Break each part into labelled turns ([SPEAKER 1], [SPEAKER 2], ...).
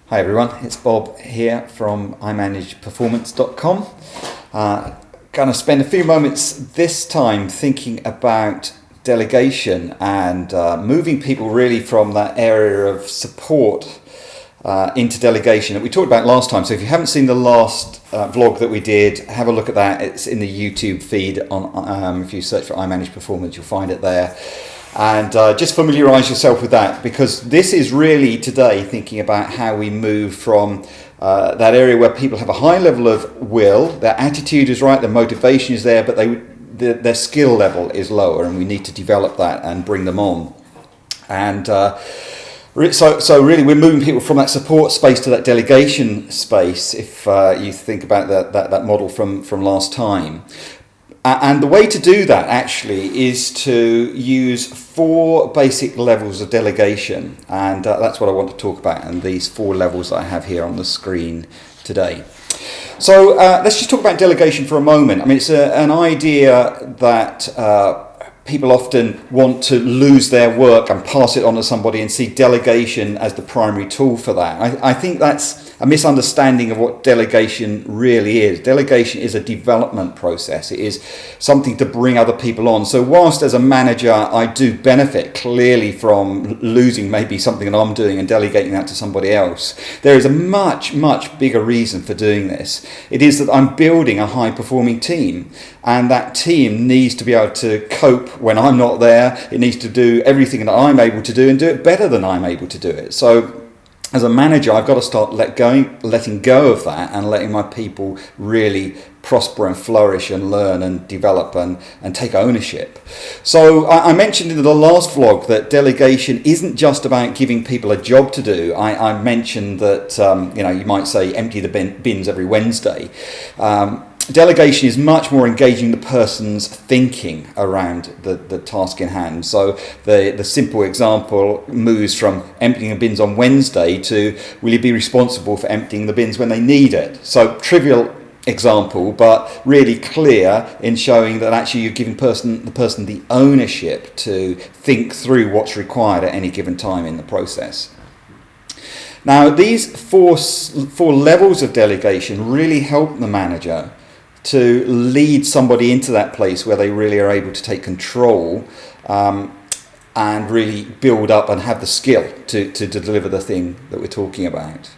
[SPEAKER 1] Hi everyone, it's Bob here from iManageperformance.com. Going to spend a few moments this time thinking about delegation and moving people really from that area of support into delegation that we talked about last time. So if you haven't seen the last vlog that we did, have a look at that. It's in the YouTube feed. If you search for iManage Performance, you'll find it there. And just familiarise yourself with that, because this is really today thinking about how we move from that area where people have a high level of will, their attitude is right, their motivation is there, but their skill level is lower, and we need to develop that and bring them on. And so really we're moving people from that support space to that delegation space, if you think about that model from last time. And the way to do that actually is to use 4 basic levels of delegation, and that's what I want to talk about, and these 4 levels that I have here on the screen today. So let's just talk about delegation for a moment. I mean, it's an idea that people often want to lose their work and pass it on to somebody and see delegation as the primary tool for that. I think that's a misunderstanding of what delegation really is. Delegation is a development process. It is something to bring other people on. So whilst as a manager I do benefit clearly from losing maybe something that I'm doing and delegating that to somebody else, there is a much, much bigger reason for doing this. It is that I'm building a high-performing team, and that team needs to be able to cope when I'm not there. It needs to do everything that I'm able to do and do it better than I'm able to do it. So as a manager, I've got to start letting go of that and letting my people really prosper and flourish and learn and develop and take ownership. So I mentioned in the last vlog that delegation isn't just about giving people a job to do. I mentioned that you might say empty the bins every Wednesday. Delegation is much more engaging the person's thinking around the task in hand. So the simple example moves from emptying the bins on Wednesday to will you be responsible for emptying the bins when they need it? So trivial example, but really clear in showing that actually you're giving the person the ownership to think through what's required at any given time in the process. Now these four levels of delegation really help the manager to lead somebody into that place where they really are able to take control and really build up and have the skill to deliver the thing that we're talking about.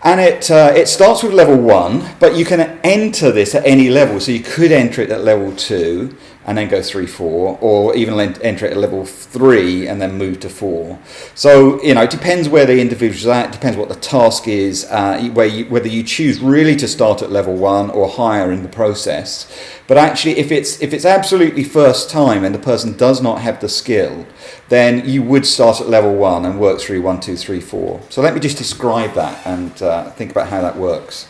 [SPEAKER 1] And it starts with level 1, but you can enter this at any level. So you could enter it at level 2 and then go 3, 4, or even enter it at level 3 and then move to 4. So, it depends where the individual's at, it depends what the task is, whether you choose really to start at level 1 or higher in the process. But actually, if it's absolutely first time and the person does not have the skill, then you would start at level 1 and work through 1, 2, 3, 4. So let me just describe that and think about how that works.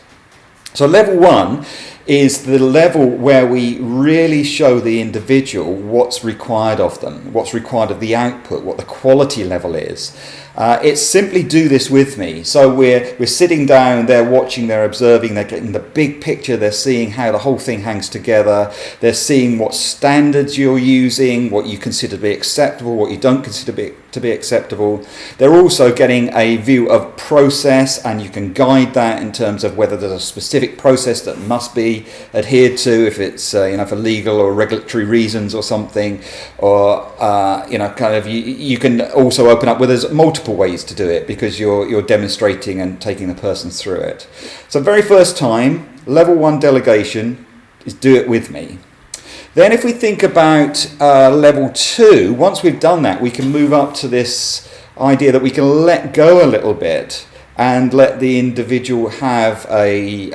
[SPEAKER 1] So level 1 is the level where we really show the individual what's required of them, what's required of the output, what the quality level is. It's simply do this with me. So we're sitting down, they're watching, they're observing, they're getting the big picture, they're seeing how the whole thing hangs together, they're seeing what standards you're using, what you consider to be acceptable, what you don't consider to be acceptable. They're also getting a view of process, and you can guide that in terms of whether there's a specific process that must be adhered to, if it's for legal or regulatory reasons or something, or you can also open up where there's multiple ways to do it because you're demonstrating and taking the person through it. So very first time, level 1 delegation is do it with me. Then if we think about level 2, once we've done that, we can move up to this idea that we can let go a little bit and let the individual have a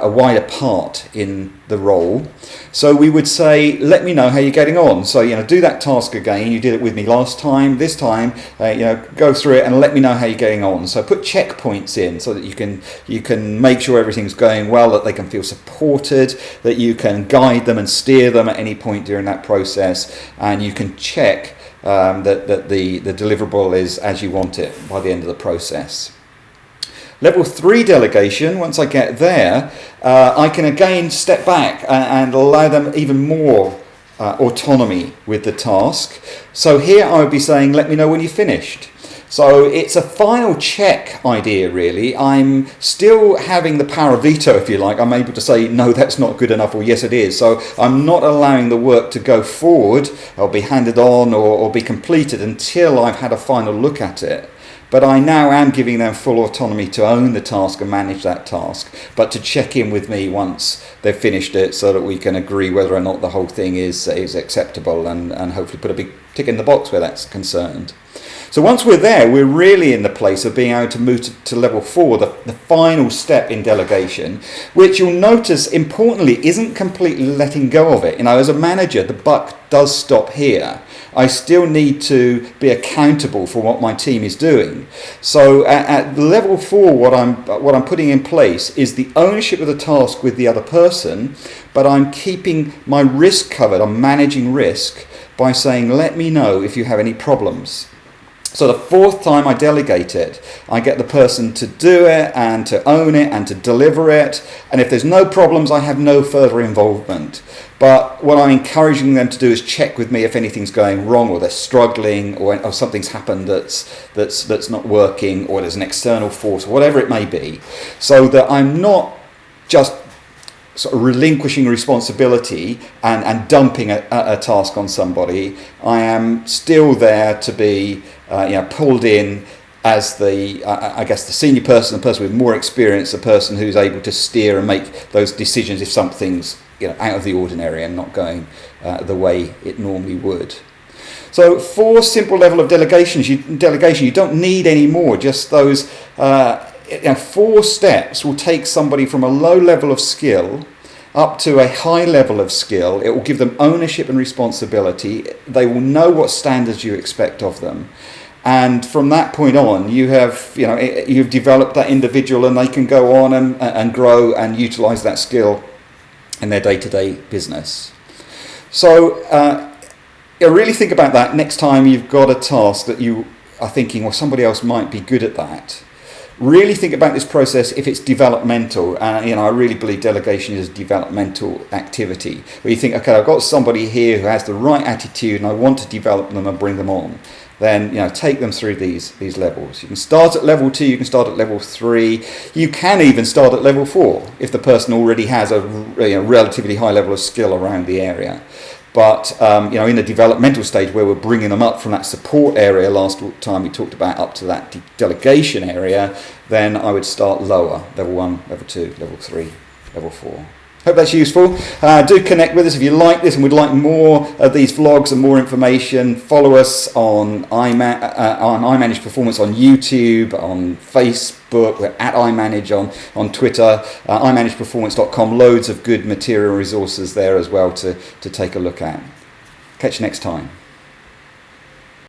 [SPEAKER 1] wider part in the role. So we would say, let me know how you're getting on. So, do that task again. You did it with me last time. This time, go through it and let me know how you're getting on. So put checkpoints in so that you can make sure everything's going well, that they can feel supported, that you can guide them and steer them at any point during that process, and you can check that the deliverable is as you want it by the end of the process. Level 3 delegation, once I get there, I can again step back and allow them even more autonomy with the task. So here I would be saying, let me know when you're finished. So it's a final check idea, really. I'm still having the power of veto, if you like. I'm able to say, no, that's not good enough, or yes, it is. So I'm not allowing the work to go forward or be handed on or be completed until I've had a final look at it. But I now am giving them full autonomy to own the task and manage that task, but to check in with me once they've finished it so that we can agree whether or not the whole thing is acceptable and hopefully put a big tick in the box where that's concerned. So once we're there, we're really in the place of being able to move to level 4, the final step in delegation, which you'll notice, importantly, isn't completely letting go of it. As a manager, the buck does stop here. I still need to be accountable for what my team is doing. So at level 4, what I'm putting in place is the ownership of the task with the other person, but I'm keeping my risk covered. I'm managing risk by saying, let me know if you have any problems. So the 4th time I delegate it, I get the person to do it and to own it and to deliver it. And if there's no problems, I have no further involvement. But what I'm encouraging them to do is check with me if anything's going wrong, or they're struggling, or something's happened that's not working, or there's an external force, whatever it may be. So that I'm not just sort of relinquishing responsibility and dumping a task on somebody. I am still there to be pulled in as the senior person, the person with more experience, the person who's able to steer and make those decisions if something's out of the ordinary and not going the way it normally would. So 4 simple level of delegation. You don't need any more. Just those 4 steps will take somebody from a low level of skill up to a high level of skill. It will give them ownership and responsibility. They will know what standards you expect of them. And from that point on, you've developed that individual, and they can go on and grow and utilize that skill in their day-to-day business. So really think about that next time you've got a task that you are thinking, well, somebody else might be good at that. Really think about this process if it's developmental. I really believe delegation is a developmental activity where you think, okay, I've got somebody here who has the right attitude and I want to develop them and bring them on. Then take them through these levels. You can start at level 2, you can start at level 3, you can even start at level 4 if the person already has a relatively high level of skill around the area. But in the developmental stage where we're bringing them up from that support area last time we talked about up to that delegation area, then I would start lower, level 1, level 2, level 3, level 4. Hope that's useful. Do connect with us if you like this and would like more of these vlogs and more information. Follow us on iManage Performance on YouTube, on Facebook. We're at iManage on Twitter. iManageperformance.com. Loads of good material resources there as well to take a look at. Catch you next time.